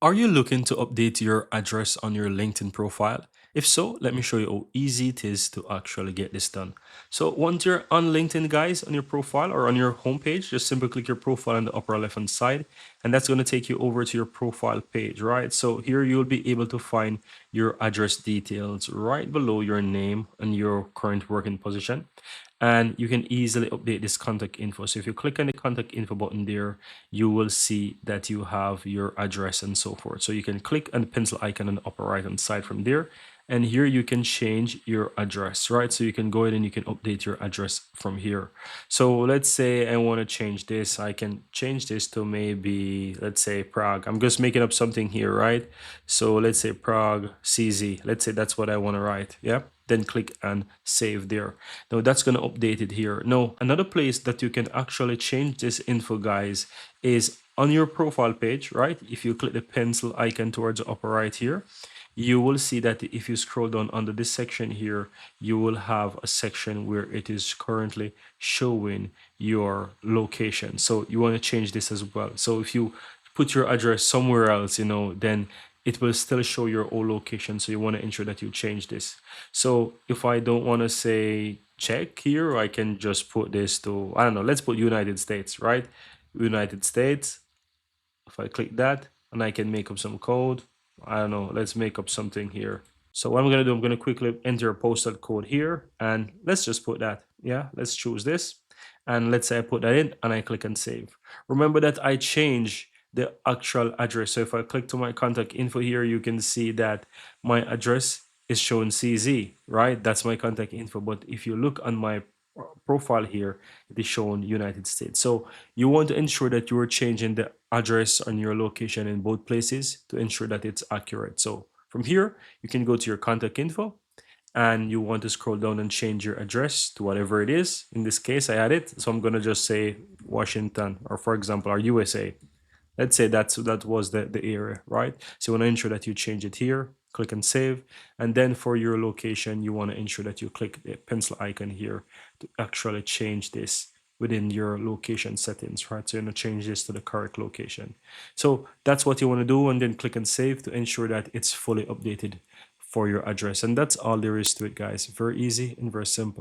Are you looking to update your address on your LinkedIn profile? If so, let me show you how easy it is to actually get this done. So once you're on LinkedIn, guys, on your profile or on your homepage, just simply click your profile on the upper left hand side, and that's going to take you over to your profile page, right? So here you'll be able to find your address details right below your name and your current working position. And you can easily update this contact info. So if you click on the contact info button there, you will see that you have your address and so forth. So you can click on the pencil icon on the upper right hand side from there. And here you can change your address, right? So you can go ahead and you can update your address from here. So let's say I want to change this. I can change this to maybe, let's say Prague. I'm just making up something here, right? So let's say Prague CZ. Let's say that's what I want to write. Yeah. Then click and save there. Now that's going to update it here. Now, another place that you can actually change this info, guys, is on your profile page, right? If you click the pencil icon towards the upper right here, you will see that if you scroll down under this section here, you will have a section where it is currently showing your location. So you want to change this as well. So if you put your address somewhere else, then it will still show your old location. So you want to ensure that you change this. So if I don't want to say check here, I can just put this to, I don't know, let's put United States, right? United States. If I click that and I can make up some code, I don't know, let's make up something here. So what I'm going to do, I'm going to quickly enter a postal code here and let's just put that. Yeah, let's choose this. And let's say I put that in and I click and save. Remember that I change the actual address. So if I click to my contact info here, you can see that my address is shown CZ, right? That's my contact info. But if you look on my profile here, it is shown United States. So you want to ensure that you are changing the address on your location in both places to ensure that it's accurate. So from here, you can go to your contact info and you want to scroll down and change your address to whatever it is. In this case, I had it. So I'm going to just say Washington, or for example, our USA. Let's say that was the area, right? So you want to ensure that you change it here, click and save. And then for your location, you want to ensure that you click the pencil icon here to actually change this within your location settings, right? So you're going to change this to the correct location. So that's what you want to do, and then click and save to ensure that it's fully updated for your address. And that's all there is to it, guys. Very easy and very simple.